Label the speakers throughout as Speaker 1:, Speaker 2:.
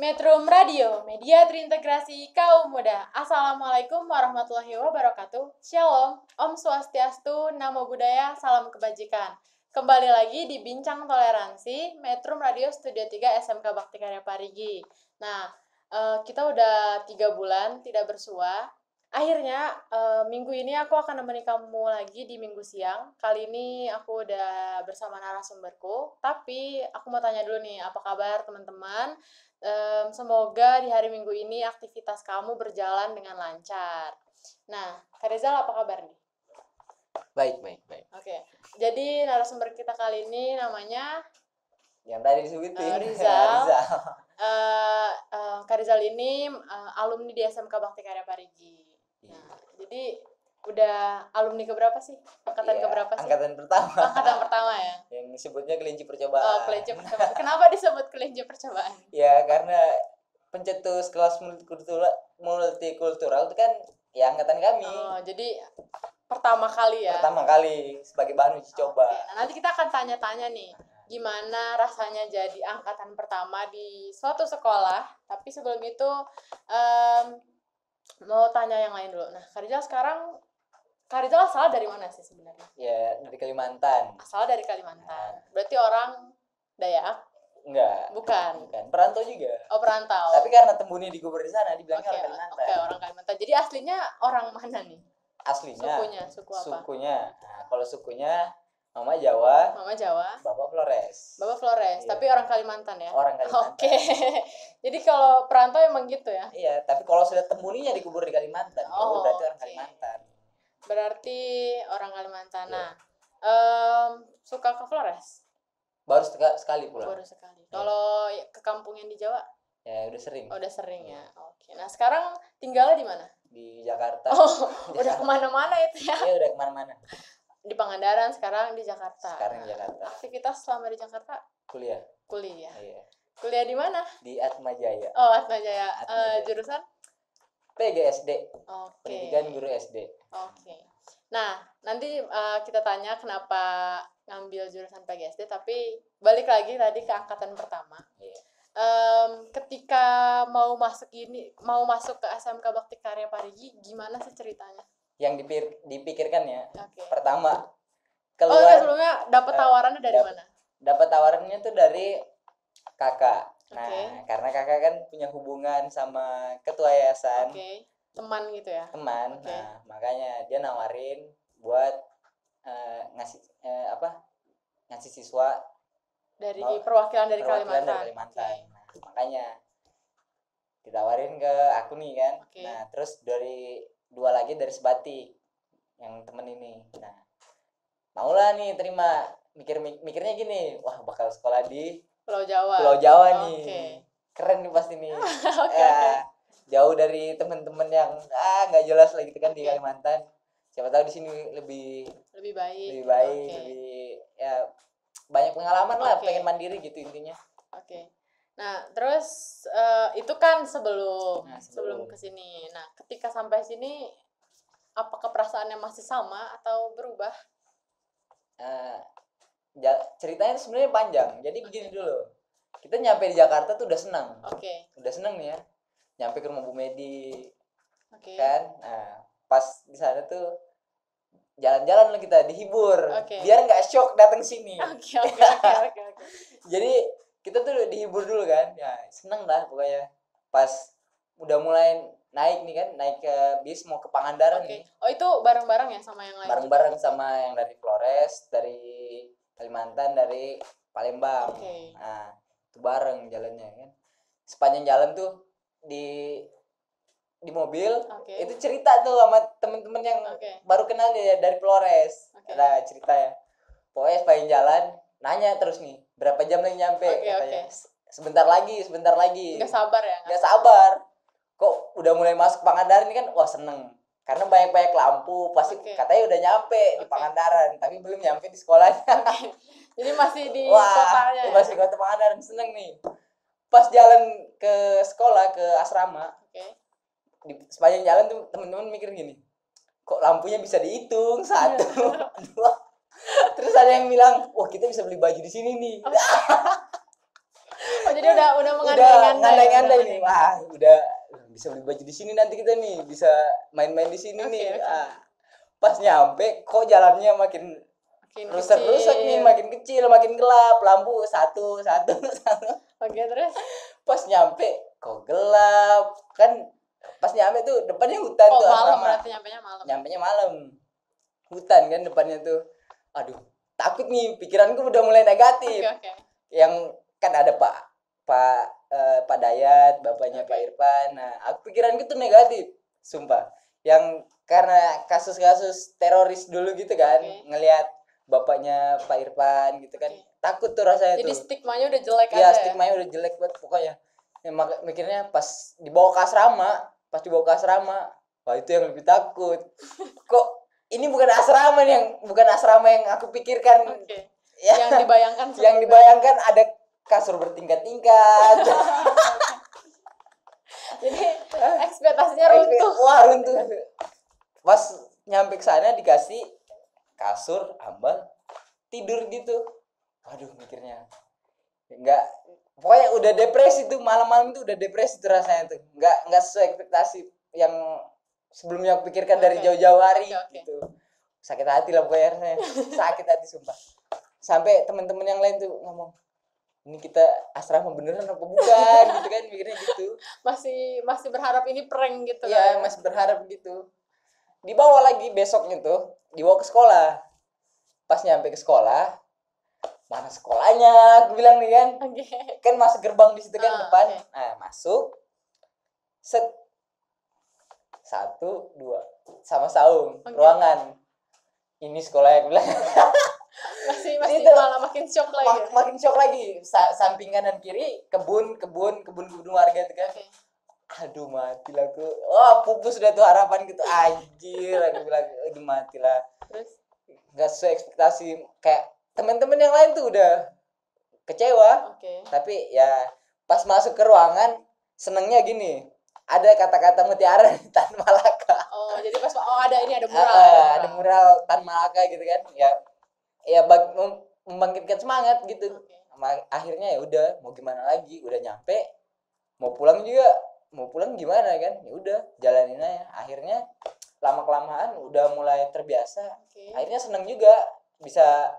Speaker 1: Metrum Radio, media terintegrasi kaum muda. Assalamualaikum warahmatullahi wabarakatuh. Shalom, Om Swastiastu, Namo Buddhaya, Salam Kebajikan. Kembali lagi di Bincang Toleransi, Metrum Radio Studio 3 SMK Bakti Karya Parigi. Nah, kita udah 3 bulan tidak bersua. Akhirnya, minggu ini aku akan menemani kamu lagi di minggu siang. Kali ini aku udah bersama narasumberku. Tapi aku mau tanya dulu nih, apa kabar teman-teman? Semoga di hari minggu ini aktivitas kamu berjalan dengan lancar. Nah, Kak Rizal apa kabar nih?
Speaker 2: Baik.
Speaker 1: Oke, jadi narasumber kita kali ini namanya
Speaker 2: yang tadi disebutin
Speaker 1: Rizal. Kak Rizal ini alumni di SMK Bakti Karya Parigi. Nah, jadi udah alumni keberapa sih? Angkatan keberapa sih?
Speaker 2: Angkatan pertama.
Speaker 1: Angkatan pertama ya.
Speaker 2: Yang disebutnya kelinci percobaan.
Speaker 1: Oh, kelinci percobaan. Kenapa disebut kelinci percobaan?
Speaker 2: Ya, karena pencetus kelas multikultural itu kan ya angkatan kami.
Speaker 1: Oh, jadi pertama kali ya.
Speaker 2: Pertama kali sebagai bahan uji coba.
Speaker 1: Oke. Nah, nanti kita akan tanya-tanya nih, gimana rasanya jadi angkatan pertama di suatu sekolah. Tapi sebelum itu mau tanya yang lain dulu. Nah, Kak Rizal asal dari mana sih sebenarnya?
Speaker 2: Ya, dari Kalimantan.
Speaker 1: Asal dari Kalimantan. Berarti orang Dayak?
Speaker 2: Enggak.
Speaker 1: Bukan.
Speaker 2: Perantau juga.
Speaker 1: Oh, perantau.
Speaker 2: Tapi karena Tembuni dikubur di sana dibilangnya orang Kalimantan.
Speaker 1: Oke, orang Kalimantan. Jadi aslinya orang mana nih?
Speaker 2: Aslinya.
Speaker 1: Suku apa?
Speaker 2: Sukunya. Nah, kalau sukunya Mama Jawa, Bapak Flores.
Speaker 1: Iya. Tapi orang Kalimantan ya?
Speaker 2: Orang Kalimantan.
Speaker 1: Oke. Jadi kalau perantau emang gitu ya?
Speaker 2: Iya, tapi kalau sudah Tembuninya dikubur di Kalimantan, berarti orang Kalimantan.
Speaker 1: Berarti orang Kalimantan.
Speaker 2: Iya.
Speaker 1: Nah, suka ke Flores?
Speaker 2: Baru sekali pulang.
Speaker 1: Baru sekali. Kalau ke kampung yang di Jawa?
Speaker 2: Ya, udah sering.
Speaker 1: Oh, udah sering ya. Oke. Nah, sekarang tinggalnya di mana?
Speaker 2: Di Jakarta.
Speaker 1: Oh, udah kemana-mana itu ya?
Speaker 2: Iya, udah kemana-mana.
Speaker 1: Di Pangandaran, sekarang di Jakarta.
Speaker 2: Sekarang di Jakarta.
Speaker 1: Aktivitas selama di Jakarta?
Speaker 2: Kuliah.
Speaker 1: Iya. Kuliah di mana?
Speaker 2: Di Atmajaya.
Speaker 1: Oh, Atmajaya. Jurusan?
Speaker 2: PGSD.
Speaker 1: Oke.
Speaker 2: Pendidikan Guru SD.
Speaker 1: Oke. Nah, nanti kita tanya kenapa ngambil jurusan PGSD, tapi balik lagi tadi ke angkatan pertama.
Speaker 2: Iya.
Speaker 1: Ketika mau masuk ke SMK Bakti Karya Parigi, gimana sih ceritanya?
Speaker 2: Yang dipikirkan ya.
Speaker 1: Okay.
Speaker 2: Pertama
Speaker 1: keluar. Sebelumnya dapat tawarannya dari mana?
Speaker 2: Dapat tawarannya tuh dari kakak. Nah,
Speaker 1: Okay.
Speaker 2: karena kakak kan punya hubungan sama ketua yayasan.
Speaker 1: Oke. Teman gitu ya?
Speaker 2: Teman.
Speaker 1: Okay.
Speaker 2: Nah, makanya dia nawarin buat ngasih siswa
Speaker 1: dari perwakilan dari Kalimantan.
Speaker 2: Okay. Nah, makanya ditawarin ke aku nih kan. Okay. Nah, terus dari 2 lagi dari Sebatik yang temen ini. Nah, maulah nih terima. Mikirnya gini, wah bakal sekolah di Pulau Jawa nih. Okay. Keren nih pasti nih. Okay. Jauh dari teman-teman yang nggak jelas lagi kan di Kalimantan. Siapa tahu di sini lebih baik, lebih ya banyak pengalaman lah, pengen mandiri gitu intinya.
Speaker 1: Oke. Nah, terus itu kan sebelum kesini. Nah, ketika sampai sini, apakah perasaannya masih sama atau berubah?
Speaker 2: Ceritanya sebenarnya panjang. Jadi begini dulu. Kita nyampe di Jakarta tuh udah senang.
Speaker 1: Oke.
Speaker 2: Udah senang nih ya. Nyampe ke rumah Bu Medi.
Speaker 1: Oke.
Speaker 2: Kan? Nah, pas di sana tuh jalan-jalan lah kita, dihibur. Biar nggak shock datang sini.
Speaker 1: Oke.
Speaker 2: Jadi kita tuh dihibur dulu kan. Ya, seneng lah pokoknya. Pas udah mulai naik nih kan, naik ke bis mau ke Pangandaran nih.
Speaker 1: Oh, itu bareng-bareng ya sama yang lain?
Speaker 2: Bareng-bareng sama yang dari Flores, dari Kalimantan, dari Palembang. Nah, itu bareng jalannya kan. Sepanjang jalan tuh di mobil itu cerita tuh sama temen-temen yang baru kenal dia dari Flores. Ada cerita ya. Pokoknya sepanjang jalan nanya terus nih, berapa jam lagi nyampe? Katanya. Sebentar lagi.
Speaker 1: Nggak sabar ya?
Speaker 2: Nggak sabar. Kok udah mulai masuk Pangandaran ini kan, wah seneng. Karena banyak lampu, pasti katanya udah nyampe di Pangandaran, tapi belum nyampe di sekolahnya.
Speaker 1: Jadi masih di kotanya.
Speaker 2: Masih di kota Pangandaran, seneng nih. Pas jalan ke sekolah, ke asrama, di sepanjang jalan tuh teman-teman mikir gini, kok lampunya bisa dihitung 1, 2. Terus ada yang bilang, wah kita bisa beli baju di sini nih.
Speaker 1: jadi udah mengandai-ngandai
Speaker 2: nih. Wah, udah bisa beli baju di sini nanti kita nih, bisa main-main di sini nih. Pas nyampe kok jalannya makin rusak-rusak nih, makin kecil, makin gelap, lampu satu.
Speaker 1: Oke, terus
Speaker 2: pas nyampe kok gelap kan. Pas nyampe tuh depannya hutan tuh
Speaker 1: malam,
Speaker 2: asrama.
Speaker 1: berarti nyampenya
Speaker 2: malam. Hutan kan depannya tuh. Aduh, takut nih, pikiranku udah mulai negatif.
Speaker 1: Okay.
Speaker 2: Yang kan ada Pak Dayat, bapaknya Pak Irfan. Nah, pikiranku tuh negatif, sumpah. Yang karena kasus-kasus teroris dulu gitu kan, ngelihat bapaknya Pak Irfan gitu kan. Takut tuh rasanya.
Speaker 1: Jadi stigmanya udah jelek aja.
Speaker 2: Iya, stigmanya udah jelek banget pokoknya. Ya, mikirnya pas dibawa ke asrama, wah itu yang lebih takut. Kok ini bukan asrama yang aku pikirkan. Ya, yang dibayangkan ada kasur bertingkat-tingkat.
Speaker 1: Jadi ekspektasinya runtuh.
Speaker 2: Wah, runtuh. Pas nyampe ke sana dikasih kasur ambal, tidur gitu. Waduh, mikirnya enggak, pokoknya udah depresi tuh, malam-malam itu udah depresi tuh rasanya tuh. Enggak sesuai ekspektasi yang sebelumnya aku pikirkan dari jauh-jauh hari gitu. Sakit hati lah pokoknya rasanya. Sakit hati sumpah. Sampai teman-teman yang lain tuh ngomong, ini kita asrama beneran apa bukan gitu kan, mikirnya gitu.
Speaker 1: Masih berharap ini prank gitu.
Speaker 2: Iya, masih berharap gitu. Dibawa lagi besoknya tuh, dibawa ke sekolah. Pas nyampe ke sekolah, mana sekolahnya, aku bilang nih kan. Kan masuk gerbang di situ kan depan. Nah, masuk. Set. 1, 2 sama saung, ruangan. Ini sekolahnya, aku bilang.
Speaker 1: masih malah makin shock lagi.
Speaker 2: Makin shock lagi. Samping kanan kiri kebun warga itu kan. Aduh, mati lah aku. Pupus udah tuh harapan gitu. Anjir, aku bilang, aduh mati lah.
Speaker 1: Terus
Speaker 2: enggak sesuai ekspektasi. Kayak teman-teman yang lain tuh udah kecewa. Tapi ya pas masuk ke ruangan senengnya gini. Ada kata-kata mutiara Tan Malaka.
Speaker 1: Jadi pas ada mural.
Speaker 2: Ada mural Tan Malaka gitu kan. Ya membangkitkan semangat gitu. Akhirnya ya udah, mau gimana lagi, udah nyampe, mau pulang gimana kan, ya udah jalanin aja. Akhirnya lama kelamaan udah mulai terbiasa. Akhirnya seneng juga, bisa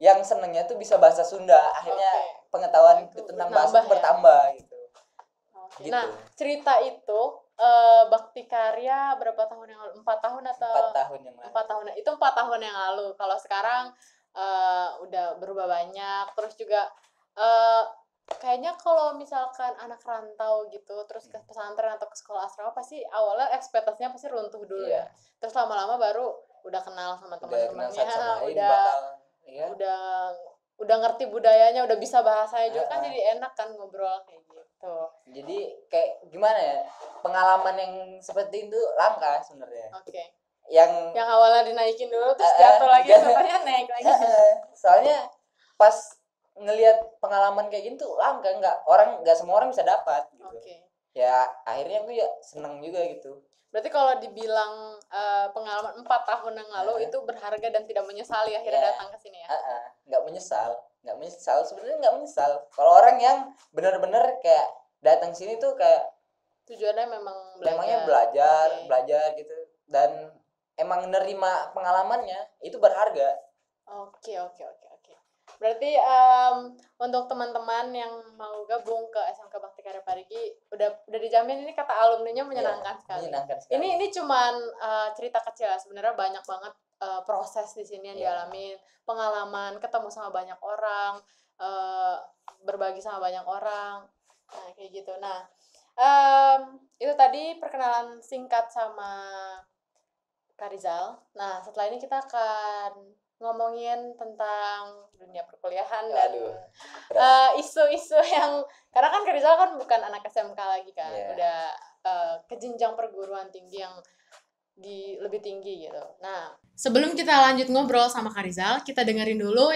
Speaker 2: yang senengnya tuh bisa bahasa Sunda. Akhirnya pengetahuan tentang bahasa bertambah gitu.
Speaker 1: Nah, cerita itu Bakti Karya berapa tahun yang lalu? 4 tahun atau
Speaker 2: 4 tahun yang lalu.
Speaker 1: 4 tahun. Itu 4 tahun yang lalu. Kalau sekarang udah berubah banyak. Terus juga kayaknya kalau misalkan anak rantau gitu terus ke pesantren atau ke sekolah asrama, pasti awalnya ekspektasinya pasti runtuh dulu ya. Terus lama-lama baru udah kenal sama teman-temannya, udah ngerti budayanya, udah bisa bahasanya juga kan, jadi enak kan ngobrol kayak gitu.
Speaker 2: Jadi kayak gimana ya, pengalaman yang seperti itu langka sebenarnya. Yang
Speaker 1: awalnya dinaikin dulu terus jatuh lagi, contohnya naik lagi.
Speaker 2: Soalnya pas ngelihat pengalaman kayak gitu langka, nggak semua orang bisa dapat gitu. Ya akhirnya gue ya seneng juga gitu.
Speaker 1: Berarti kalau dibilang pengalaman 4 tahun yang lalu itu berharga dan tidak menyesali akhirnya datang ke sini ya?
Speaker 2: Nggak menyesal sebenarnya, nggak menyesal. Kalau orang yang benar-benar kayak datang sini tuh kayak
Speaker 1: tujuannya memang
Speaker 2: belajar gitu, dan emang nerima pengalamannya itu berharga.
Speaker 1: Oke. Berarti untuk teman-teman yang mau gabung ke SMK Bakti Karya Parigi udah dijamin ini, kata alumninya menyenangkan sekali. Ini cuman cerita kecil ya, sebenarnya banyak banget proses di sini yang dialamin, pengalaman, ketemu sama banyak orang, berbagi sama banyak orang. Nah, kayak gitu. Nah, itu tadi perkenalan singkat sama Kak Rizal. Nah, setelah ini kita akan ngomongin tentang dunia perkuliahan dan isu-isu yang, karena kan Kak Rizal kan bukan anak SMK lagi kan, udah ke jenjang perguruan tinggi yang lebih tinggi gitu. Nah, sebelum kita lanjut ngobrol sama Kak Rizal, kita dengerin dulu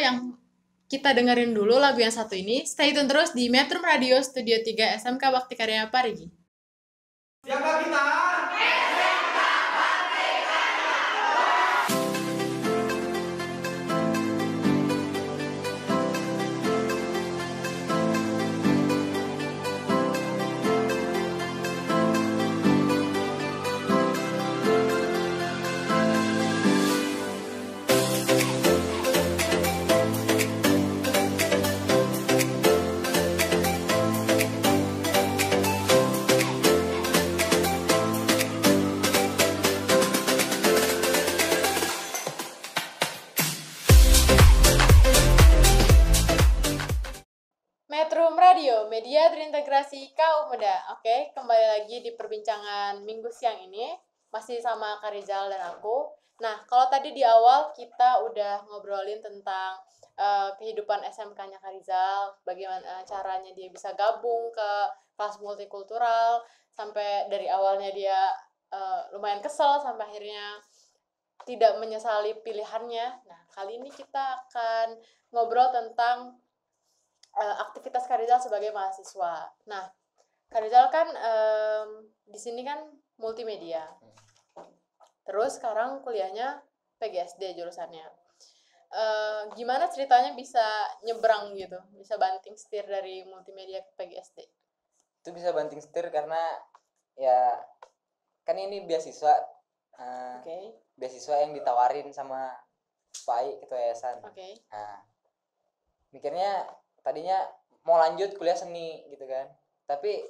Speaker 1: lagu yang satu ini. Stay tune terus di Metro Radio Studio 3 SMK Bakti Karya Parigi.
Speaker 3: Siapa kita?
Speaker 1: Radio, media terintegrasi kaum muda. Oke, kembali lagi di perbincangan minggu siang ini. Masih sama Kak Rizal dan aku. Nah, kalau tadi di awal kita udah ngobrolin tentang kehidupan SMK-nya Kak Rizal, bagaimana caranya dia bisa gabung ke kelas multikultural, sampai dari awalnya dia lumayan kesel, sampai akhirnya tidak menyesali pilihannya. Nah, kali ini kita akan ngobrol tentang aktivitas Kak Rizal sebagai mahasiswa. Nah, Kak Rizal kan di sini kan multimedia. Terus sekarang kuliahnya PGSD jurusannya. Gimana ceritanya bisa nyebrang gitu, bisa banting setir dari multimedia ke PGSD?
Speaker 2: Itu bisa banting setir karena ya kan ini beasiswa. Beasiswa yang ditawarin sama PAI, ketua yayasan. Nah, mikirnya tadinya mau lanjut kuliah seni gitu kan, tapi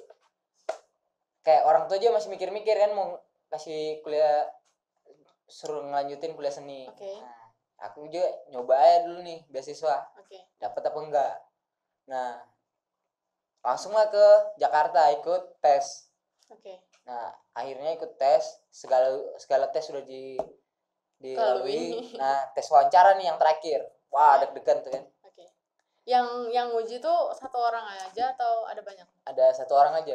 Speaker 2: kayak orang tua aja masih mikir-mikir kan mau kasih kuliah, suruh ngelanjutin kuliah seni. Nah, aku juga nyoba aja dulu nih beasiswa, dapat apa enggak. Nah, langsung lah ke Jakarta ikut tes. Nah, akhirnya ikut tes, segala tes sudah dilalui. Nah, tes wawancara nih yang terakhir, wah deg-degan tuh kan.
Speaker 1: Yang nguji tuh satu orang aja atau ada banyak?
Speaker 2: Ada satu orang aja.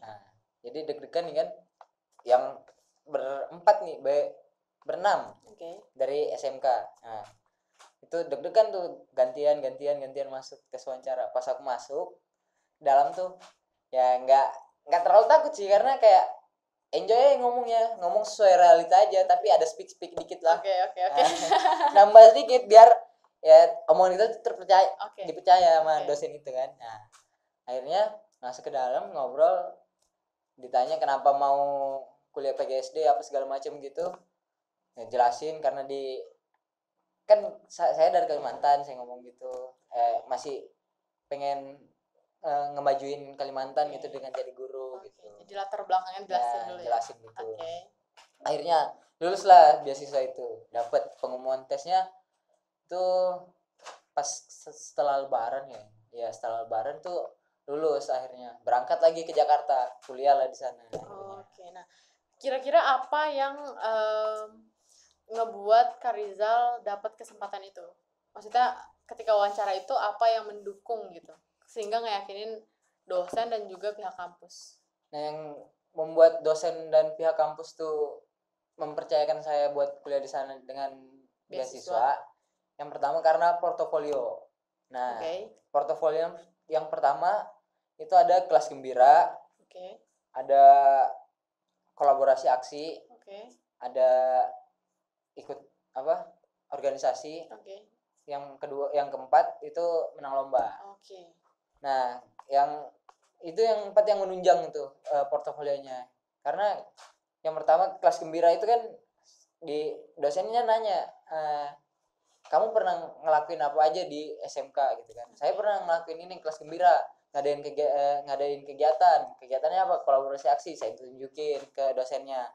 Speaker 2: Nah, jadi deg-degan nih kan, yang berempat nih, berenam dari SMK. Nah, itu deg-degan tuh, gantian masuk tes wawancara. Pas aku masuk dalam tuh ya nggak terlalu takut sih, karena kayak enjoy ngomong sesuai realita aja, tapi ada speak dikit lah. Nambah sedikit biar ya omongan itu terpercaya, dipercaya sama dosen itu kan. Nah, akhirnya masuk ke dalam, ngobrol, ditanya kenapa mau kuliah PGSD apa segala macam gitu, ya, jelasin karena kan saya dari Kalimantan, saya ngomong gitu, masih pengen ngemajuin Kalimantan gitu dengan jadi guru gitu.
Speaker 1: Jadi latar belakangnya
Speaker 2: jelasin gitu. Akhirnya lulus lah beasiswa itu, dapat pengumuman tesnya tuh pas setelah lebaran ya setelah lebaran tuh lulus, akhirnya berangkat lagi ke Jakarta, kuliah lah di sana.
Speaker 1: Nah, kira-kira apa yang ngebuat Kak Rizal dapat kesempatan itu? Maksudnya ketika wawancara itu apa yang mendukung gitu sehingga ngeyakinin dosen dan juga pihak kampus?
Speaker 2: Nah, yang membuat dosen dan pihak kampus tuh mempercayakan saya buat kuliah di sana dengan beasiswa, yang pertama karena portofolio. Nah, portofolio yang pertama itu ada kelas gembira, ada kolaborasi aksi, ada ikut organisasi, yang kedua, yang keempat itu menang lomba. Nah, yang empat yang menunjang itu portofolionya, karena yang pertama kelas gembira itu kan di dosennya nanya, kamu pernah ngelakuin apa aja di SMK gitu kan. Saya pernah ngelakuin ini, kelas gembira, ngadain kegiatannya apa, kolaborasi aksi, saya tunjukin ke dosennya.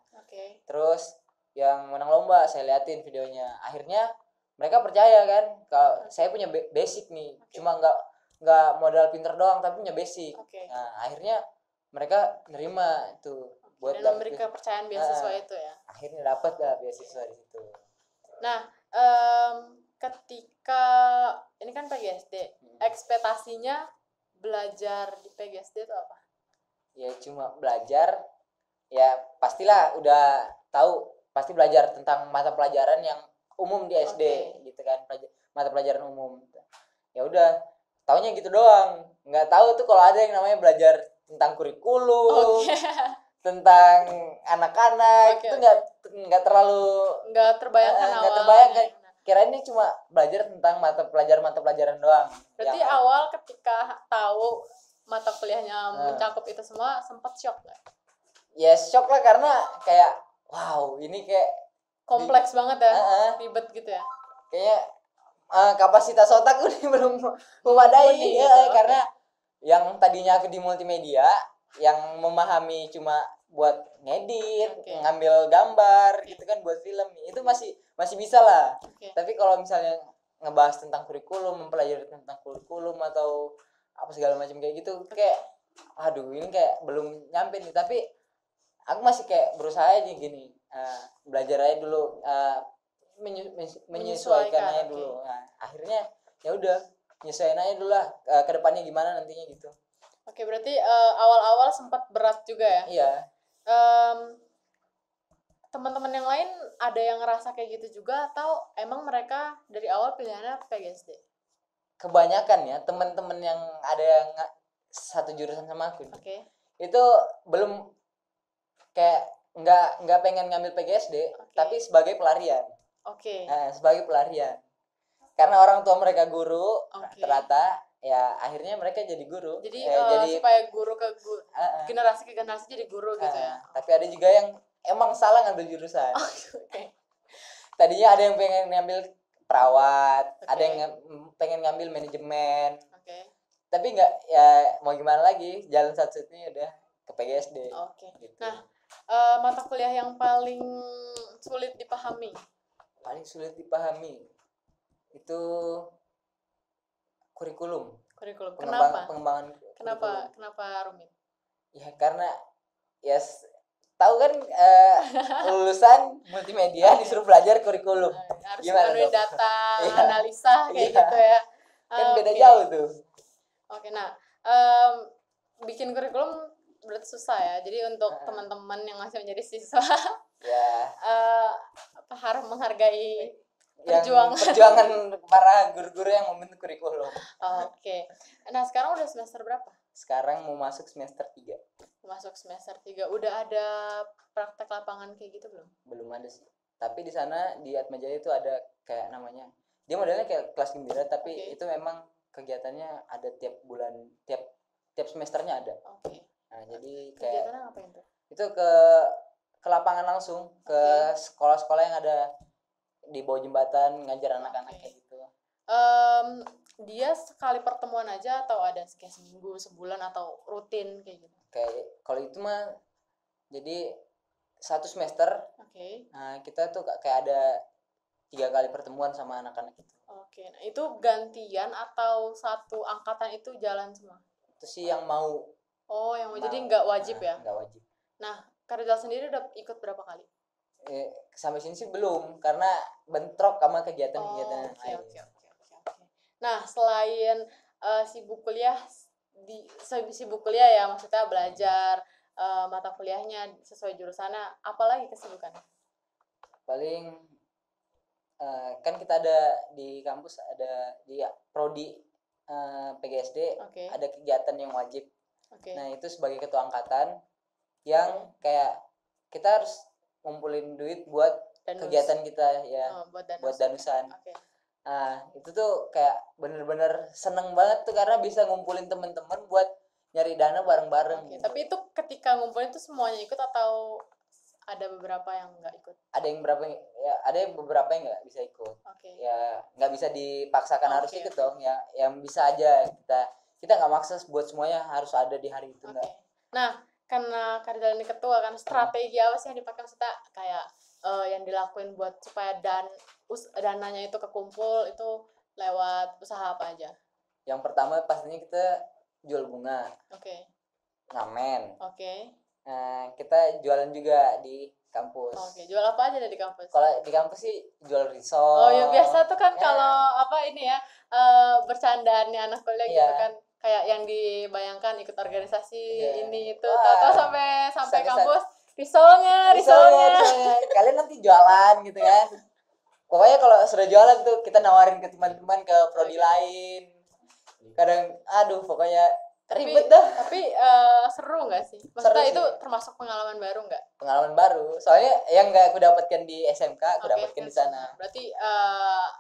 Speaker 2: Terus yang menang lomba saya liatin videonya. Akhirnya mereka percaya kan kalau saya punya basic nih, cuma nggak modal pinter doang tapi punya basic. Nah, akhirnya mereka nerima itu buat
Speaker 1: dan memberi kepercayaan beasiswa itu ya.
Speaker 2: Akhirnya dapat lah beasiswa di situ.
Speaker 1: Nah, ketika ini kan PGSD, ekspektasinya belajar di PGSD itu apa?
Speaker 2: Ya cuma belajar, ya pastilah udah tahu, pasti belajar tentang mata pelajaran yang umum di SD gitu kan, mata pelajaran umum. Ya udah, taunya gitu doang, nggak tahu tuh kalau ada yang namanya belajar tentang kurikulum, tentang anak-anak, itu nggak terlalu terbayangkan. Kirain ini cuma belajar tentang mata pelajaran doang.
Speaker 1: Berarti awal ketika tahu mata kuliahnya mencakup itu semua sempat shock nggak?
Speaker 2: Ya shock lah, karena kayak wow, ini kayak
Speaker 1: kompleks banget ya, ribet gitu ya.
Speaker 2: Kayaknya kapasitas otakku nih belum memadai gitu. Karena yang tadinya aku di multimedia, yang memahami cuma buat ngedit, ngambil gambar gitu kan, buat film, itu masih bisa lah. Tapi kalau misalnya ngebahas tentang kurikulum, mempelajari tentang kurikulum atau apa segala macam kayak gitu. Kayak aduh ini kayak belum nyampe nih, tapi aku masih kayak berusaha aja gini, belajar aja dulu, menyesuaikan aja dulu. Nah, akhirnya ya udah nyesuaiin aja dulu lah, ke depannya gimana nantinya gitu.
Speaker 1: Oke, berarti awal-awal sempat berat juga ya?
Speaker 2: Iya.
Speaker 1: Teman-teman yang lain ada yang ngerasa kayak gitu juga atau emang mereka dari awal pilihannya PGSD?
Speaker 2: Kebanyakan ya teman-teman yang ada yang satu jurusan sama aku, itu belum kayak nggak pengen ngambil PGSD, tapi sebagai pelarian. Sebagai pelarian, karena orang tua mereka guru, ternyata ya akhirnya mereka jadi guru. Jadi
Speaker 1: supaya guru ke generasi ke generasi jadi guru gitu ya.
Speaker 2: Tapi ada juga yang emang salah ngambil jurusan. Tadinya ada yang pengen ngambil perawat, ada yang pengen ngambil manajemen. Tapi nggak, ya mau gimana lagi, jalan satu-satunya udah ke PGSD.
Speaker 1: Gitu. Nah, mata kuliah yang paling sulit dipahami?
Speaker 2: Paling sulit dipahami itu kurikulum. Pengembangan
Speaker 1: kenapa rumit?
Speaker 2: Ya karena ya tahu kan, lulusan multimedia disuruh belajar kurikulum.
Speaker 1: Harus menulis data, analisa kayak gitu ya.
Speaker 2: Kan beda jauh tuh.
Speaker 1: Nah, bikin kurikulum berarti susah ya. Jadi untuk teman-teman yang masih menjadi siswa, harus menghargai perjuangan
Speaker 2: para guru-guru yang membentuk kurikulum.
Speaker 1: Nah, sekarang udah semester berapa?
Speaker 2: Sekarang mau masuk semester 3.
Speaker 1: Masuk semester 3. Udah ada praktek lapangan kayak gitu belum?
Speaker 2: Belum ada sih. Tapi di sana di Atmajaya itu ada kayak namanya, dia modelnya kayak kelas gembira, tapi itu memang kegiatannya ada tiap bulan, tiap semesternya ada. Nah, jadi kayak
Speaker 1: kegiatannya ngapain tuh?
Speaker 2: Itu ke lapangan langsung, ke sekolah-sekolah yang ada di bawah jembatan, ngajar anak-anak kayak gitu.
Speaker 1: Dia sekali pertemuan aja atau ada kayak seminggu, sebulan atau rutin kayak gitu?
Speaker 2: Kayak kalau itu mah jadi satu semester. Nah, kita tuh kayak ada 3 kali pertemuan sama anak-anak itu.
Speaker 1: Nah itu gantian atau satu angkatan itu jalan semua?
Speaker 2: Itu sih yang mau.
Speaker 1: Yang mau. Jadi nggak wajib ya?
Speaker 2: Nggak wajib.
Speaker 1: Nah, Karizal sendiri udah ikut berapa kali?
Speaker 2: Sampai sini sih belum, karena bentrok sama kegiatan-kegiatan lain.
Speaker 1: Nah, selain sibuk kuliah ya, maksudnya belajar mata kuliahnya sesuai jurusannya, apalagi kesibukannya?
Speaker 2: Paling kan kita ada di kampus, ada di prodi PGSD, ada kegiatan yang wajib. Nah, itu sebagai ketua angkatan yang kayak kita harus ngumpulin duit buat kegiatan kita ya, buat danusan. Nah, itu tuh kayak bener-bener seneng banget tuh, karena bisa ngumpulin temen-temen buat nyari dana bareng-bareng.
Speaker 1: Gitu. Tapi itu ketika ngumpulin tuh semuanya ikut atau ada beberapa yang nggak ikut?
Speaker 2: Ada yang beberapa yang nggak bisa ikut. Ya nggak bisa dipaksakan harus ikut dong. Ya yang bisa aja, kita nggak maksa buat semuanya harus ada di hari itu.
Speaker 1: Nah, karena Karizal ini ketua kan, strategi apa sih yang dipakai, maksudnya kayak yang dilakuin buat supaya dananya itu kekumpul itu lewat usaha apa aja?
Speaker 2: Yang pertama pastinya kita jual bunga. Ngamen. Nah, kita jualan juga di kampus.
Speaker 1: Jual apa aja di kampus?
Speaker 2: Kalau di kampus sih jual risol.
Speaker 1: Ya biasa tuh kan kalau bercandaannya anak kuliah gitu kan, kayak yang dibayangkan ikut organisasi ini itu, tahu sampai kampus risolnya.
Speaker 2: Kalian nanti jualan gitu kan. Pokoknya kalau sudah jualan tuh kita nawarin ke teman-teman ke prodi lain. Kadang pokoknya ribet dah.
Speaker 1: Tapi seru nggak sih? Maksudnya itu termasuk pengalaman baru nggak?
Speaker 2: Pengalaman baru. Soalnya yang nggak aku dapatkan di SMK, aku dapatkan di sana.
Speaker 1: Berarti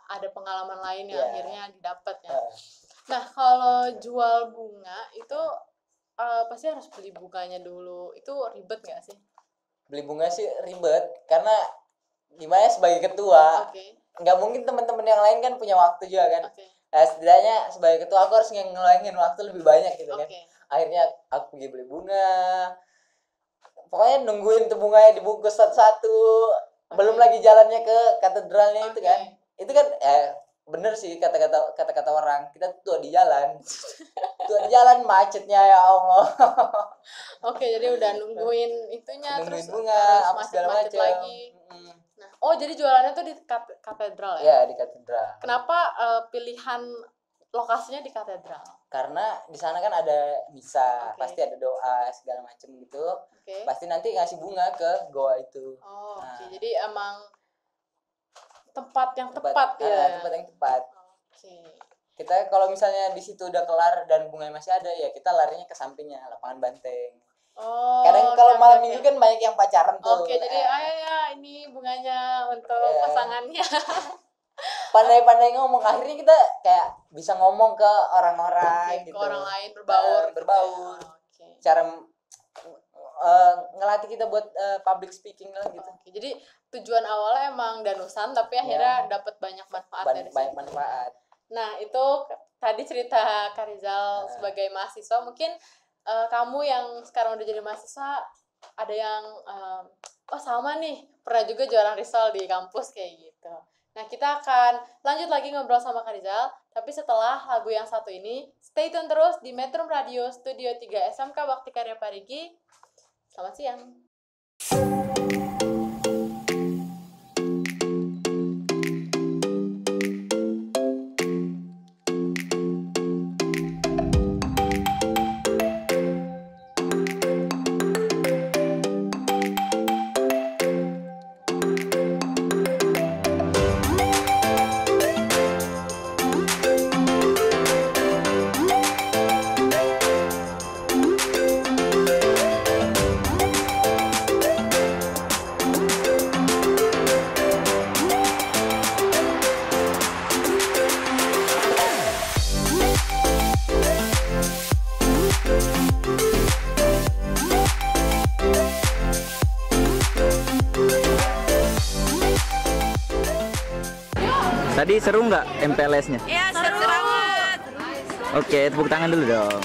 Speaker 1: ada pengalaman lain yang akhirnya didapat ya. Nah, kalau jual bunga itu pasti harus beli bunganya dulu. Itu ribet nggak sih?
Speaker 2: Beli bunga sih ribet, karena gimana sebagai ketua, nggak mungkin teman-teman yang lain kan punya waktu juga kan. Nah, setidaknya sebagai ketua aku harus ngeluangin waktu lebih banyak gitu kan. Akhirnya aku pergi beli bunga, pokoknya nungguin tuh bunganya dibungkus satu-satu. Belum lagi jalannya ke katedralnya itu kan. Itu kan bener sih kata-kata orang, kita tuh di jalan. Tuh di jalan macetnya ya Allah.
Speaker 1: Oke, jadi udah nungguin itunya
Speaker 2: Nungguin
Speaker 1: terus
Speaker 2: bunga
Speaker 1: harus
Speaker 2: apa segala
Speaker 1: macet-macet
Speaker 2: macam.
Speaker 1: lagi. Nah, oh jadi jualannya tuh di katedral ya?
Speaker 2: Ya di katedral.
Speaker 1: Kenapa pilihan lokasinya di katedral?
Speaker 2: Karena di sana kan ada misa,
Speaker 1: Oke.
Speaker 2: pasti ada doa segala macam gitu.
Speaker 1: Oke.
Speaker 2: Pasti nanti ngasih bunga ke goa itu.
Speaker 1: Oh,
Speaker 2: Nah,
Speaker 1: oke. Jadi emang tempat yang tepat ya.
Speaker 2: tempat yang tepat.
Speaker 1: Oke.
Speaker 2: Kita kalau misalnya di situ udah kelar dan bunganya masih ada, ya kita larinya ke sampingnya, lapangan banteng.
Speaker 1: Oh.
Speaker 2: Kadang kalau malam minggu kan banyak yang pacaran tuh.
Speaker 1: Oke, jadi ayo ya ini bunganya untuk pasangannya.
Speaker 2: Pandai-pandai ngomong, akhirnya kita kayak bisa ngomong ke orang-orang
Speaker 1: Oke,
Speaker 2: gitu.
Speaker 1: ke orang lain berbaur.
Speaker 2: Berbaur.
Speaker 1: Oke.
Speaker 2: Cara ngelatih kita buat public speaking lah gitu.
Speaker 1: Oke, jadi tujuan awalnya emang danusan tapi akhirnya dapat banyak manfaat dari situ.
Speaker 2: Banyak manfaat.
Speaker 1: Nah, itu tadi cerita Kak Rizal sebagai mahasiswa. Mungkin kamu yang sekarang udah jadi mahasiswa ada yang oh sama nih, pernah juga jualan risol di kampus kayak gitu. Nah, kita akan lanjut lagi ngobrol sama Kak Rizal, tapi setelah lagu yang satu ini. Stay tune terus di Metro Radio Studio 3 SMK Bakti Karya Parigi. Selamat siang.
Speaker 4: Tadi seru nggak MPLS-nya?
Speaker 5: Iya, seru banget.
Speaker 4: Oke, tepuk tangan dulu dong.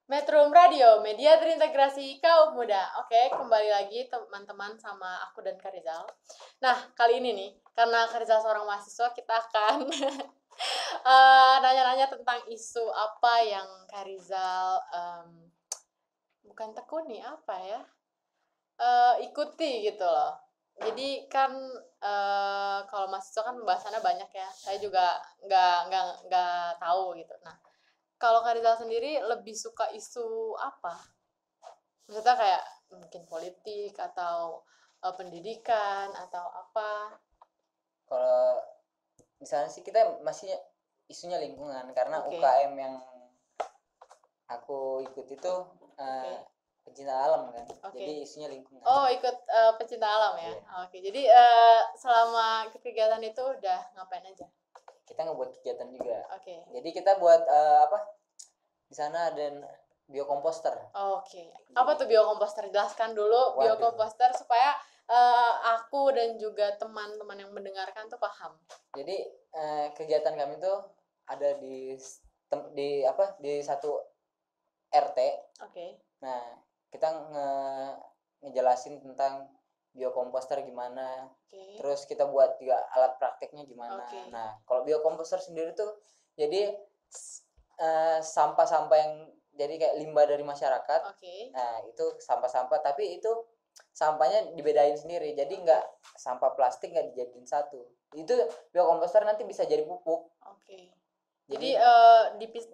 Speaker 1: Metro Radio, media terintegrasi kaum muda. Oke, kembali lagi teman-teman sama aku dan Kak Rizal. Nah, kali ini nih, karena Kak Rizal seorang mahasiswa, kita akan nanya-nanya tentang isu apa yang Kak Rizal bukan tekuni, apa ya? Ikuti gitu loh. Jadi kan kalau mahasiswa kan pembahasannya banyak ya. Saya juga nggak tahu gitu. Nah, kalau Kak Rizal sendiri lebih suka isu apa? Maksudnya kayak mungkin politik atau pendidikan atau apa?
Speaker 2: Kalau misalnya sih kita masih isunya lingkungan karena
Speaker 1: Oke.
Speaker 2: UKM yang aku ikut itu pecinta alam kan.
Speaker 1: Oke.
Speaker 2: Jadi isunya lingkungan.
Speaker 1: Oh, ikut pecinta alam ya.
Speaker 2: Iya.
Speaker 1: Oke. Jadi selama ikut kegiatan itu udah ngapain aja?
Speaker 2: Kita ngebuat kegiatan juga.
Speaker 1: Oke.
Speaker 2: Jadi kita buat di sana ada biokomposter.
Speaker 1: Oke. Apa tuh biokomposter? Jelaskan dulu.
Speaker 2: Waduh.
Speaker 1: Biokomposter supaya aku dan juga teman-teman yang mendengarkan tuh paham.
Speaker 2: Jadi kegiatan kami tuh ada di satu RT.
Speaker 1: Oke.
Speaker 2: Nah, kita ngejelasin tentang biokomposter gimana.
Speaker 1: Oke.
Speaker 2: Terus kita buat juga alat prakteknya gimana.
Speaker 1: Oke.
Speaker 2: Nah, kalau biokomposter sendiri tuh jadi sampah-sampah yang jadi kayak limbah dari masyarakat.
Speaker 1: Oke.
Speaker 2: Nah, itu sampah-sampah tapi itu sampahnya dibedain sendiri. Jadi nggak sampah plastik nggak dijadiin satu. Itu biokomposter nanti bisa jadi pupuk.
Speaker 1: Oke. Jadi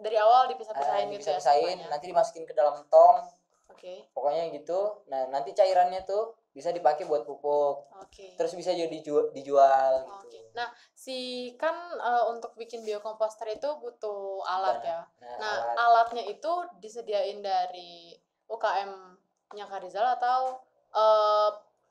Speaker 1: dari awal dipisah-pisahin gitu ya
Speaker 2: dipisah-pisahin,
Speaker 1: semuanya.
Speaker 2: nanti dimasukin ke dalam tong.
Speaker 1: Oke.
Speaker 2: Pokoknya gitu. Nah, nanti cairannya tuh bisa dipakai buat pupuk.
Speaker 1: Oke.
Speaker 2: Terus bisa jadi dijual gitu.
Speaker 1: Oke. Nah, kan untuk bikin biokomposter itu butuh alat ya. Nah, alatnya itu disediain dari UKM-nya Kak Rizal atau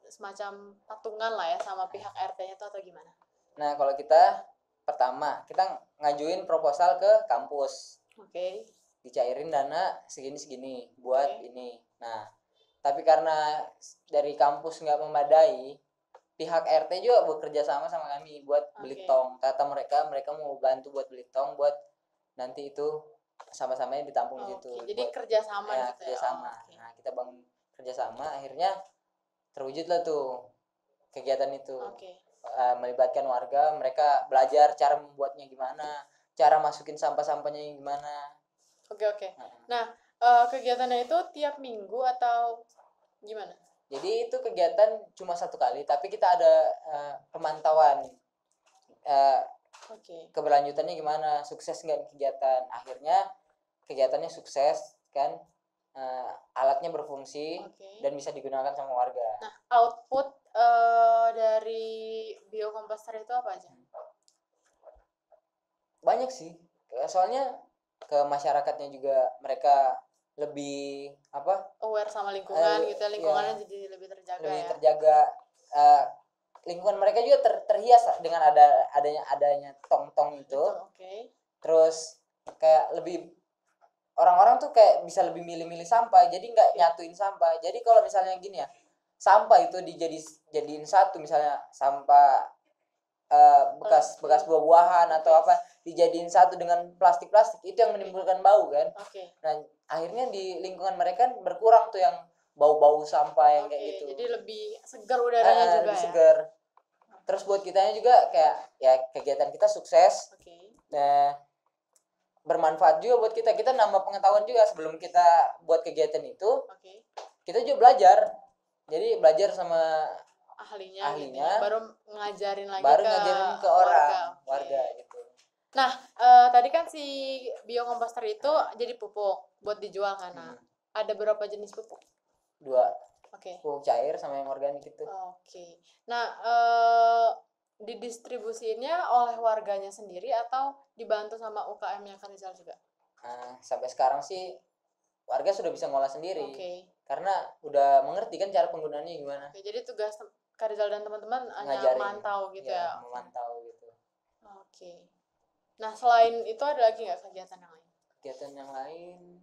Speaker 1: semacam patungan lah ya sama pihak RT-nya itu atau gimana?
Speaker 2: Nah, kalau kita pertama kita ngajuin proposal ke kampus.
Speaker 1: Oke.
Speaker 2: Dicairin dana segini-segini buat ini. Nah, tapi karena dari kampus nggak memadai, pihak RT juga bekerja sama kami buat beli tong. Kata mereka mau bantu buat beli tong buat nanti itu sama-samanya ditampung di situ.
Speaker 1: Jadi kerjasama gitu ya.
Speaker 2: Kerjasama. Nah, kita bangun kerjasama, akhirnya terwujudlah tuh kegiatan itu.
Speaker 1: Oke.
Speaker 2: melibatkan warga, mereka belajar cara membuatnya gimana, cara masukin sampah-sampahnya gimana.
Speaker 1: Oke. Nah, kegiatannya itu tiap minggu atau gimana?
Speaker 2: Jadi itu kegiatan cuma 1 kali, tapi kita ada pemantauan keberlanjutannya gimana, sukses nggak kegiatan. Akhirnya kegiatannya sukses kan, alatnya berfungsi dan bisa digunakan sama warga.
Speaker 1: Nah, output dari biokomposter itu apa aja?
Speaker 2: Banyak sih, soalnya ke masyarakatnya juga mereka lebih
Speaker 1: aware sama lingkungan gitu ya, lingkungannya jadi lebih terjaga.
Speaker 2: Lingkungan mereka juga terhias dengan adanya tong-tong itu. Terus kayak lebih orang-orang tuh kayak bisa lebih milih-milih sampah, jadi nggak nyatuin sampah. Jadi kalau misalnya gini ya, sampah itu dijadiin satu, misalnya sampah bekas buah-buahan atau apa dijadiin satu dengan plastik itu yang menimbulkan bau kan. Nah akhirnya di lingkungan mereka berkurang tuh yang bau-bau sampah yang kayak gitu.
Speaker 1: Jadi lebih segar udaranya juga
Speaker 2: lebih
Speaker 1: ya.
Speaker 2: Segar. Terus buat kitanya juga kayak ya kegiatan kita sukses. Nah bermanfaat juga buat kita nambah pengetahuan juga. Sebelum kita buat kegiatan itu kita juga belajar. Jadi belajar sama ahlinya
Speaker 1: gitu ya. Baru ngajarin lagi
Speaker 2: ke warga gitu.
Speaker 1: Nah, tadi kan si biokomposter itu jadi pupuk buat dijual kan. Ada berapa jenis pupuk?
Speaker 2: 2. Pupuk cair sama yang organik itu.
Speaker 1: Nah, didistribusinya oleh warganya sendiri atau dibantu sama UKM-nya Kak Rizal juga?
Speaker 2: Sampai sekarang sih warga sudah bisa ngolah sendiri. Karena udah mengerti kan cara penggunaannya gimana.
Speaker 1: Jadi tugas Kak Rizal dan teman-teman hanya memantau gitu ya.
Speaker 2: Memantau gitu.
Speaker 1: Nah, selain itu ada lagi nggak kegiatan yang lain?
Speaker 2: Kegiatan yang lain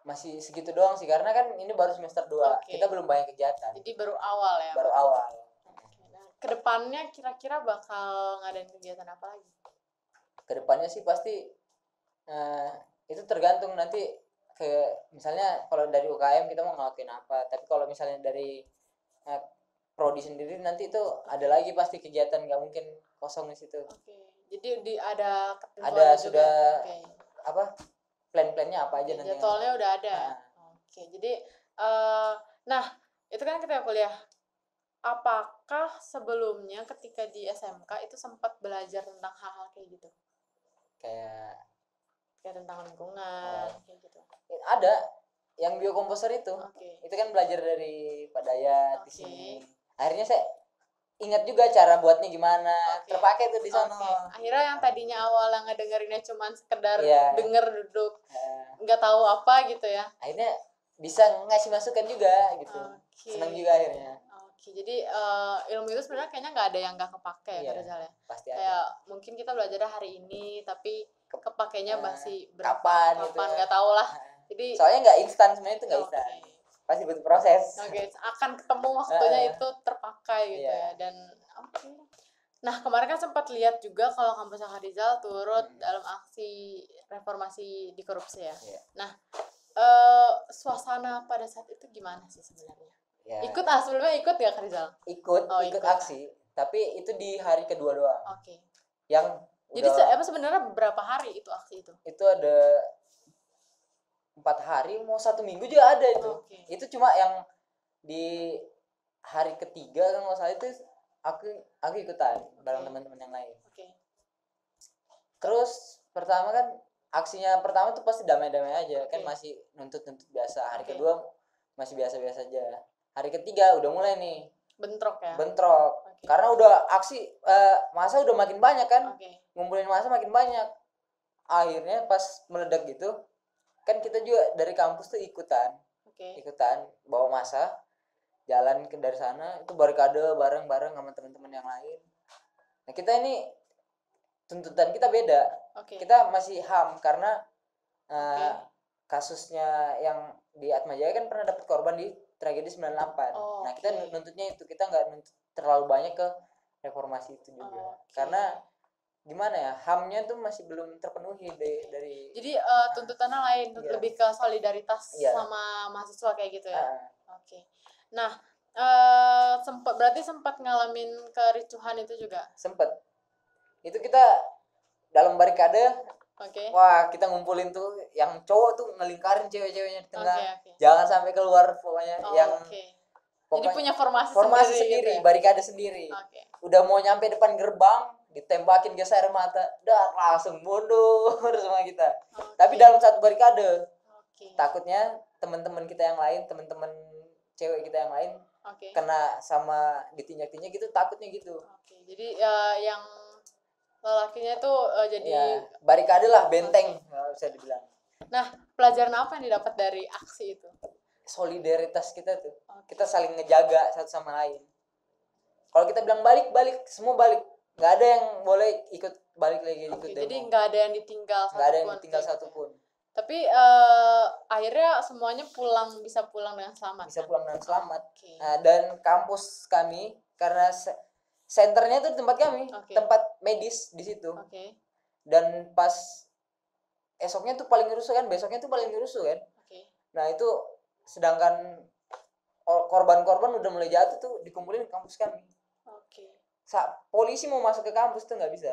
Speaker 2: masih segitu doang sih, karena kan ini baru semester 2. Kita belum banyak kegiatan.
Speaker 1: Jadi baru awal ya. Nah, kedepannya kira-kira bakal ngadain kegiatan apa lagi?
Speaker 2: Kedepannya sih pasti itu tergantung nanti misalnya kalau dari UKM kita mau ngelakuin apa, tapi kalau misalnya dari prodi sendiri nanti itu ada lagi pasti kegiatan, nggak mungkin kosong di situ.
Speaker 1: Jadi ada
Speaker 2: sudah plan-plannya apa aja nanti.
Speaker 1: Jadwalnya udah ada. Jadi nah itu kan kita kuliah. Apakah sebelumnya ketika di SMK itu sempat belajar tentang hal-hal kayak gitu?
Speaker 2: Kayak
Speaker 1: tentang lingkungan kayak gitu.
Speaker 2: Ada yang biokomposter itu. Itu kan belajar dari Pak Dayat di sini. Akhirnya saya ingat juga cara buatnya gimana, terpakai tuh di sana.
Speaker 1: Akhirnya yang tadinya awalnya ngedengerinnya cuma sekedar denger duduk, nggak tahu apa gitu ya.
Speaker 2: Akhirnya bisa ngasih masukan juga gitu. Senang juga akhirnya.
Speaker 1: Jadi ilmu itu sebenarnya kayaknya nggak ada yang nggak kepake ya, Rizal ya.
Speaker 2: Pasti
Speaker 1: kayak
Speaker 2: ada.
Speaker 1: Mungkin kita belajarnya hari ini, tapi kepakainya masih
Speaker 2: kapan
Speaker 1: gitu ya. Nggak tahu lah. Jadi
Speaker 2: soalnya nggak instan, sebenarnya itu nggak instan. Pasti butuh proses.
Speaker 1: Akan ketemu waktunya itu terpakai gitu ya. Dan nah kemarin kan sempat lihat juga kalau kampus Kak Rizal turut dalam aksi reformasi di korupsi ya. Nah suasana pada saat itu gimana sih sebenarnya? Sebelumnya ikut nggak Kak Rizal?
Speaker 2: Ikut aksi, tapi itu di hari kedua doang. Yang
Speaker 1: jadi sebenarnya berapa hari itu aksi itu?
Speaker 2: Itu ada 4 hari, mau 1 minggu juga ada itu. Itu cuma yang di hari ketiga kan nggak salah itu aku ikutan bareng teman-teman yang lain. Terus pertama kan aksinya pertama tuh pasti damai-damai aja, kan masih nuntut-nuntut biasa. Hari kedua masih biasa-biasa aja. Hari ketiga udah mulai nih
Speaker 1: bentrok ya.
Speaker 2: Karena udah aksi masa udah makin banyak kan. Ngumpulin masa makin banyak. Akhirnya pas meledak gitu kan kita juga dari kampus tuh ikutan bawa masa jalan dari sana itu barikade bareng-bareng sama teman-teman yang lain. Nah kita ini tuntutan kita beda. Kita masih HAM karena kasusnya yang di Atmajaya kan pernah dapat korban di tragedi 98. Nah kita nuntutnya itu, kita nggak nuntut terlalu banyak ke reformasi itu juga. Karena gimana ya, HAM-nya tuh masih belum terpenuhi dari
Speaker 1: jadi tuntutannya lain, lebih ke solidaritas sama mahasiswa kayak gitu ya. Nah berarti sempat ngalamin kericuhan itu juga.
Speaker 2: Sempet. Itu kita dalam barikade.
Speaker 1: Oke.
Speaker 2: Wah, kita ngumpulin tuh yang cowok tuh ngelingkarin cewek-ceweknya di tengah.
Speaker 1: Oke.
Speaker 2: Jangan sampai keluar pokoknya yang
Speaker 1: Oke. Jadi
Speaker 2: pokoknya
Speaker 1: punya formasi
Speaker 2: sendiri,
Speaker 1: gitu ya?
Speaker 2: barikade sendiri.
Speaker 1: Oke.
Speaker 2: Udah mau nyampe depan gerbang, ditembakin gas air mata, dah langsung mundur sama kita.
Speaker 1: Oke.
Speaker 2: Tapi dalam satu barikade.
Speaker 1: Oke.
Speaker 2: Takutnya teman-teman kita yang lain, teman-teman cewek kita yang lain
Speaker 1: Oke.
Speaker 2: kena sama ditinjak-tinjak gitu, takutnya gitu.
Speaker 1: Oke. Jadi yang lelakinya itu jadi
Speaker 2: Ya, barikade lah, benteng bisa dibilang.
Speaker 1: Nah, pelajaran apa yang didapat dari aksi itu?
Speaker 2: Solidaritas kita tuh.
Speaker 1: Oke.
Speaker 2: Kita saling ngejaga satu sama lain. Kalau kita bilang balik, semua balik. Nggak ada yang boleh ikut balik lagi ikut demo.
Speaker 1: Jadi nggak ada yang ditinggal
Speaker 2: nggak ada yang ditinggal
Speaker 1: kayak gitu ya.
Speaker 2: satupun.
Speaker 1: Tapi akhirnya semuanya bisa pulang dengan selamat.
Speaker 2: Bisa pulang dengan selamat.
Speaker 1: Oke.
Speaker 2: Nah, dan kampus kami karena senternya tuh tempat kami,
Speaker 1: Oke.
Speaker 2: tempat medis di situ.
Speaker 1: Oke.
Speaker 2: Dan pas esoknya tuh paling rusuh kan, besoknya tuh paling rusuh kan.
Speaker 1: Oke.
Speaker 2: Nah, itu sedangkan korban-korban udah mulai jatuh tuh dikumpulin di kampus kami.
Speaker 1: Oke.
Speaker 2: Polisi mau masuk ke kampus tuh nggak bisa.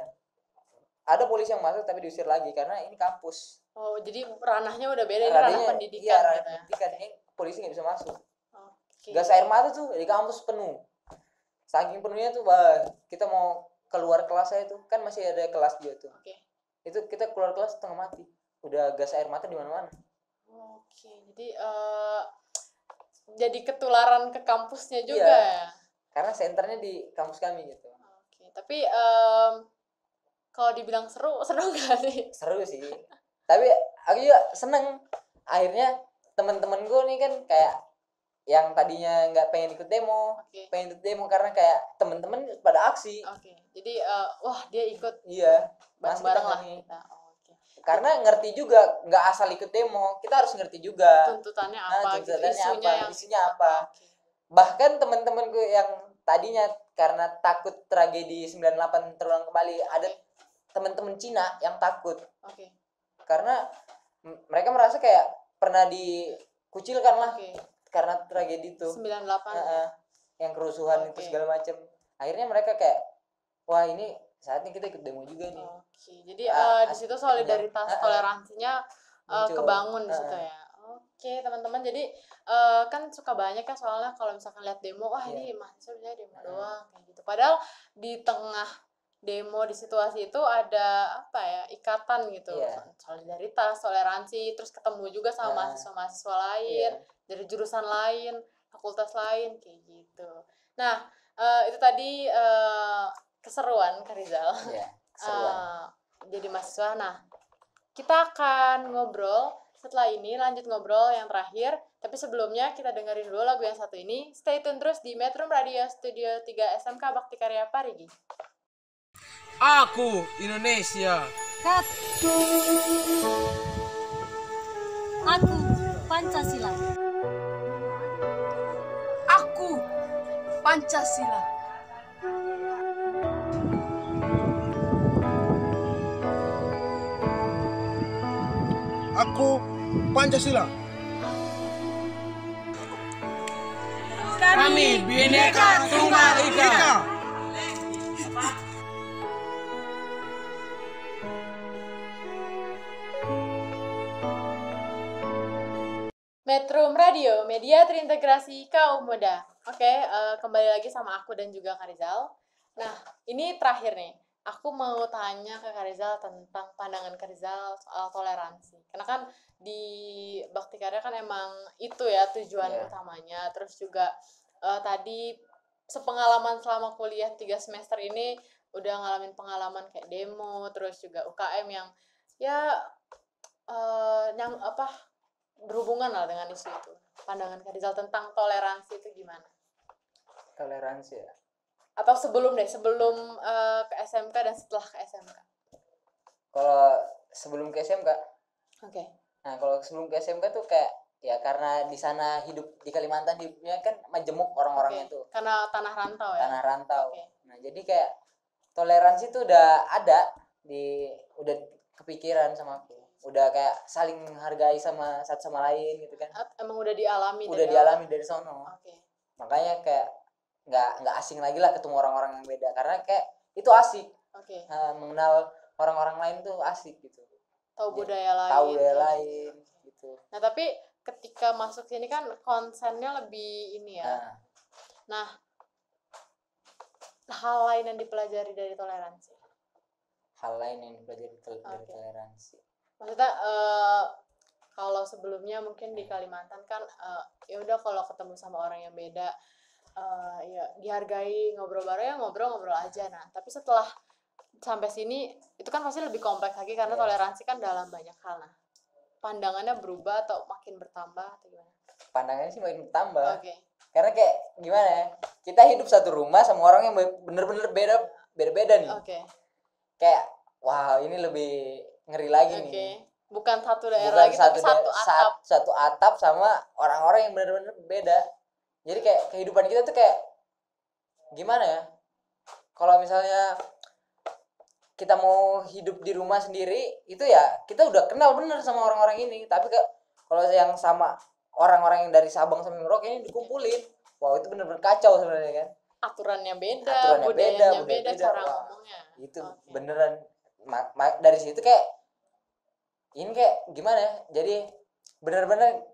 Speaker 2: Ada polisi yang masuk tapi diusir lagi karena ini kampus.
Speaker 1: Oh, jadi ranahnya udah beda, ini ranah pendidikan
Speaker 2: iya, ranah
Speaker 1: gitu ya.
Speaker 2: pendidikan. Ini polisi nggak bisa masuk.
Speaker 1: Oke.
Speaker 2: Gas air mata tuh di kampus penuh. Saking penuhnya tuh, kita mau keluar kelas aja tuh, kan masih ada kelas juga tuh.
Speaker 1: Oke.
Speaker 2: Itu kita keluar kelas setengah mati. Udah gas air mata di mana-mana.
Speaker 1: Oke. Jadi ketularan ke kampusnya juga
Speaker 2: Iya.
Speaker 1: ya.
Speaker 2: Karena senternya di kampus kami gitu.
Speaker 1: Oke. Tapi kalau dibilang seru nggak sih?
Speaker 2: Seru sih. Tapi aku juga seneng. Akhirnya teman-temanku nih kan kayak yang tadinya nggak pengen ikut demo,
Speaker 1: Oke.
Speaker 2: pengen ikut demo karena kayak teman-teman pada aksi.
Speaker 1: Oke. Jadi wah dia ikut
Speaker 2: Iya.
Speaker 1: bareng-bareng
Speaker 2: Mas,
Speaker 1: lah
Speaker 2: kita
Speaker 1: kita. Oke.
Speaker 2: Karena ngerti juga, nggak asal ikut demo, kita harus ngerti juga
Speaker 1: Tuntutannya apa gitu,
Speaker 2: tuntutannya isunya
Speaker 1: yang
Speaker 2: apa.
Speaker 1: Oke.
Speaker 2: Bahkan teman-temanku yang tadinya karena takut tragedi 98 terulang kembali, ada teman-teman Cina yang takut
Speaker 1: Oke.
Speaker 2: karena mereka merasa kayak pernah dikucilkan lah
Speaker 1: Oke.
Speaker 2: karena tragedi itu.
Speaker 1: 98.
Speaker 2: Yang kerusuhan itu
Speaker 1: Oke.
Speaker 2: segala macam. Akhirnya mereka kayak, wah ini saatnya kita ikut demo juga nih.
Speaker 1: Oke. Jadi di situ solidaritas, toleransinya
Speaker 2: muncul.
Speaker 1: kebangun di situ ya. Oke, teman-teman. Jadi kan suka banyak ya soalnya kalau misalkan lihat demo, wah ini mahasiswa bisa demo doang kayak gitu. Padahal di tengah demo di situasi itu ada apa ya, ikatan gitu. Solidaritas, toleransi, terus ketemu juga sama mahasiswa-mahasiswa lain dari jurusan lain, fakultas lain kayak gitu. Nah, itu tadi keseruan Kak Rizal.
Speaker 2: Iya, keseruan.
Speaker 1: Jadi mahasiswa. Nah, kita akan ngobrol setelah ini, lanjut ngobrol yang terakhir. Tapi sebelumnya kita dengerin dulu lagu yang satu ini. Stay tune terus di Metro Radio Studio 3 SMK Bakti Karya Parigi.
Speaker 3: Aku Indonesia.
Speaker 5: Aku Pancasila.
Speaker 6: Aku Pancasila.
Speaker 7: Aku Pancasila.
Speaker 3: Kami Bhinneka Tunggal Ika.
Speaker 1: Metro Radio, media terintegrasi kaum muda. Oke, kembali lagi sama aku dan juga Kak Rizal. Nah, ini terakhir nih. Aku mau tanya ke Kak Rizal tentang pandangan Kak Rizal soal toleransi. Karena kan di Bakti Karya kan emang itu ya tujuan utamanya. Terus juga tadi sepengalaman selama kuliah 3 semester ini udah ngalamin pengalaman kayak demo, terus juga UKM yang ya berhubungan lah dengan isu itu. Pandangan Kak Rizal tentang toleransi itu gimana?
Speaker 2: Toleransi ya.
Speaker 1: Atau sebelum ke SMK dan setelah ke SMK.
Speaker 2: Kalau sebelum ke SMK.
Speaker 1: Oke.
Speaker 2: Nah, kalau sebelum ke SMK tuh kayak ya karena di sana hidup di Kalimantan hidupnya kan majemuk orang-orangnya tuh.
Speaker 1: Karena tanah rantau ya.
Speaker 2: Tanah rantau.
Speaker 1: Oke.
Speaker 2: Nah, jadi kayak toleransi tuh udah ada udah kepikiran sama aku. Udah kayak saling menghargai sama satu sama lain gitu kan.
Speaker 1: Emang udah dialami
Speaker 2: Udah dialami dari sono.
Speaker 1: Oke.
Speaker 2: makanya kayak nggak asing lagi lah ketemu orang-orang yang beda, karena kayak itu asik. Mengenal orang-orang lain tuh asik gitu,
Speaker 1: tahu budaya lain,
Speaker 2: tahu budaya lain gitu.
Speaker 1: Nah tapi ketika masuk sini kan konsennya lebih ini ya. Nah hal lain yang dipelajari dari toleransi,
Speaker 2: dari toleransi,
Speaker 1: maksudnya kalau sebelumnya mungkin di Kalimantan kan ya udah kalau ketemu sama orang yang beda ya dihargai, ngobrol bareng ya ngobrol aja. Nah tapi setelah sampai sini itu kan pasti lebih kompleks lagi karena toleransi kan dalam banyak hal. Nah pandangannya berubah atau makin bertambah atau gimana?
Speaker 2: Pandangannya sih makin bertambah. Karena kayak gimana ya, kita hidup satu rumah sama orang yang bener-bener beda-beda nih. Kayak wow, ini lebih ngeri lagi nih.
Speaker 1: Bukan satu daerah lagi, tapi
Speaker 2: satu atap sama orang-orang yang bener-bener beda. Jadi kayak kehidupan kita tuh kayak gimana ya, kalau misalnya kita mau hidup di rumah sendiri itu ya kita udah kenal bener sama orang-orang ini, tapi kalau yang sama orang-orang yang dari Sabang sampai Merauke ini dikumpulin, wow itu bener-bener kacau sebenarnya kan.
Speaker 1: Aturannya beda, budayanya beda, cara ngomongnya.
Speaker 2: Itu beneran dari situ kayak ini kayak gimana ya? Jadi bener-bener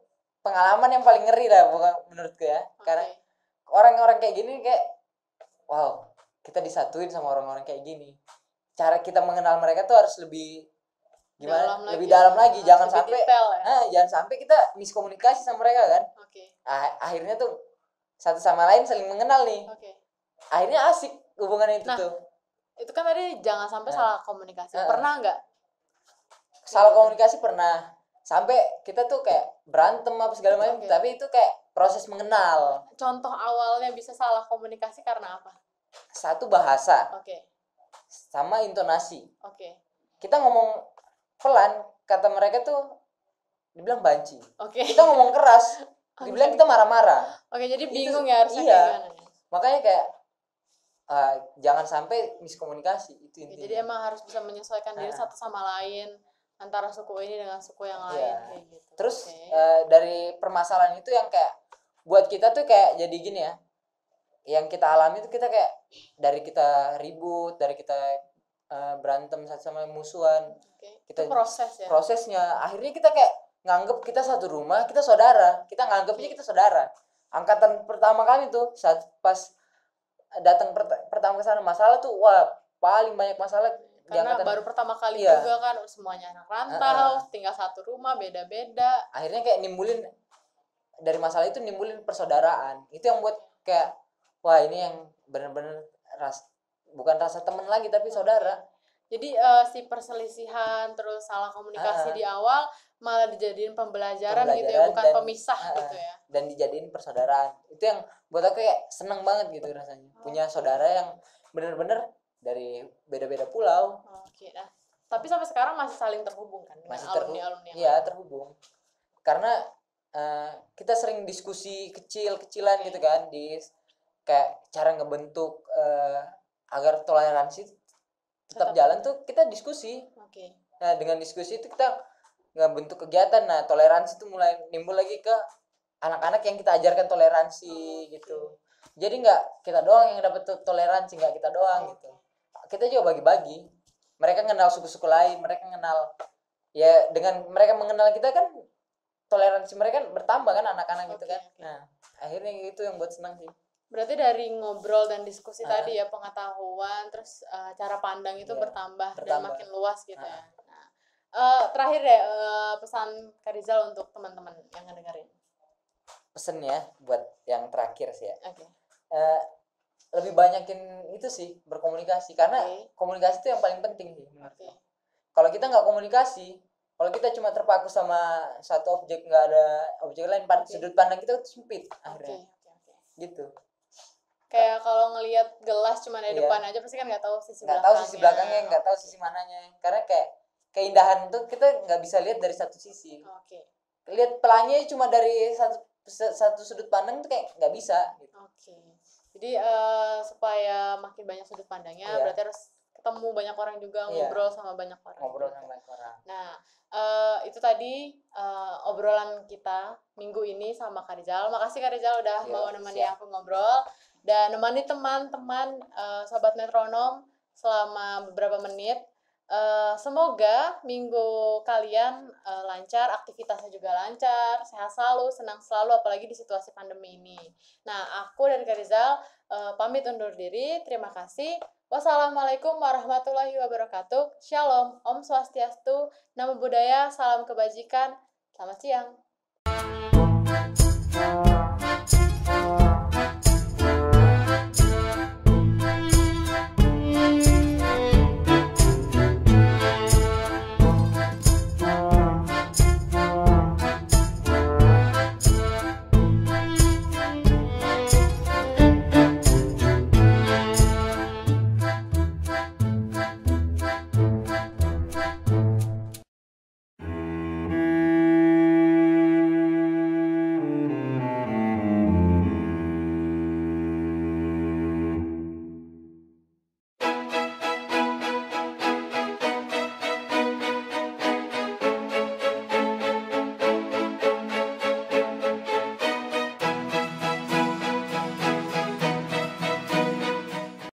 Speaker 2: pengalaman yang paling ngeri lah menurutku ya. Karena orang-orang kayak gini kayak wow, kita disatuin sama orang-orang kayak gini. Cara kita mengenal mereka tuh harus lebih gimana? Lebih dalam lagi. Jangan sampai kita miskomunikasi sama mereka kan. Akhirnya tuh satu sama lain saling mengenal nih. Akhirnya asik hubungan itu tuh.
Speaker 1: Itu kan tadi jangan sampai salah komunikasi. Pernah nggak?
Speaker 2: Salah komunikasi pernah. Sampai kita tuh kayak berantem apa segala macam, tapi itu kayak proses mengenal.
Speaker 1: Contoh awalnya bisa salah komunikasi karena apa?
Speaker 2: Satu bahasa. Sama intonasi. Kita ngomong pelan, kata mereka tuh dibilang banci. Kita ngomong keras, dibilang kita marah-marah.
Speaker 1: Jadi bingung ya harusnya
Speaker 2: gimana. Makanya kayak jangan sampai miskomunikasi itu intinya.
Speaker 1: Jadi emang harus bisa menyesuaikan diri satu sama lain, antara suku ini dengan suku yang lain kayak gitu.
Speaker 2: Terus dari permasalahan itu yang kayak buat kita tuh kayak jadi gini ya, yang kita alami itu kita kayak dari kita ribut, dari kita berantem sama musuhan, kita prosesnya akhirnya kita kayak nganggep kita satu rumah, kita saudara, kita nganggepnya kita saudara. Angkatan pertama kali tuh saat pas datang pertama ke sana masalah tuh wah paling banyak masalah
Speaker 1: karena baru pertama kali juga kan semuanya anak rantau, tinggal satu rumah beda-beda.
Speaker 2: Akhirnya kayak nimbulin dari masalah itu nimbulin persaudaraan. Itu yang buat kayak wah ini yang benar-benar bukan rasa teman lagi tapi saudara.
Speaker 1: Jadi si perselisihan terus salah komunikasi di awal malah dijadiin pembelajaran gitu ya, bukan pemisah gitu ya.
Speaker 2: Dan dijadiin persaudaraan. Itu yang buat aku kayak seneng banget gitu rasanya. Punya saudara yang benar-benar dari beda-beda pulau.
Speaker 1: Nah, tapi sampai sekarang masih saling terhubung kan dengan alumni-alumni yang
Speaker 2: iya, terhubung. Karena kita sering diskusi kecil-kecilan gitu kan di kayak cara ngebentuk agar toleransi tetap jalan tuh kita diskusi. Nah, dengan diskusi itu kita ngebentuk kegiatan. Nah, toleransi itu mulai nimbul lagi ke anak-anak yang kita ajarkan toleransi gitu. Jadi nggak kita doang yang dapat toleransi, nggak kita doang gitu. Kita juga bagi-bagi. Mereka kenal suku-suku lain, mereka kenal ya dengan mereka mengenal kita kan toleransi mereka bertambah kan anak-anak gitu kan. Nah, akhirnya itu yang buat senang sih.
Speaker 1: Berarti dari ngobrol dan diskusi tadi ya, pengetahuan terus cara pandang itu bertambah dan makin luas gitu ya. Nah, terakhir deh pesan Kak Rizal untuk teman-teman yang ngedengerin.
Speaker 2: Pesen ya buat yang terakhir sih ya. Lebih banyakin itu sih berkomunikasi karena komunikasi itu yang paling penting sih menurutku. Kalau kita nggak komunikasi, kalau kita cuma terpaku sama satu objek, nggak ada objek lain, sudut pandang kita tuh sempit akhirnya. Gitu.
Speaker 1: Kayak kalau ngelihat gelas cuma dari depan aja pasti kan nggak tahu sisi belakangnya.
Speaker 2: Nggak tahu sisi belakangnya, nggak tahu sisi mananya. Karena kayak keindahan tuh kita nggak bisa lihat dari satu sisi. Lihat pelangi cuma dari satu sudut pandang tuh kayak nggak bisa. Gitu.
Speaker 1: Jadi supaya makin banyak sudut pandangnya, berarti harus ketemu banyak orang juga, ngobrol sama banyak orang.
Speaker 2: Ngobrol sama banyak orang.
Speaker 1: Nah, itu tadi obrolan kita minggu ini sama Kak Rizal. Makasih Kak Rizal udah mau nemani aku ngobrol dan nemani teman-teman sobat metronom selama beberapa menit. Semoga minggu kalian lancar, aktivitasnya juga lancar, sehat selalu, senang selalu, apalagi di situasi pandemi ini. Nah, aku dan Kak Rizal pamit undur diri. Terima kasih. Wassalamualaikum warahmatullahi wabarakatuh. Shalom, Om Swastiastu, Namo Buddhaya, salam kebajikan. Selamat siang.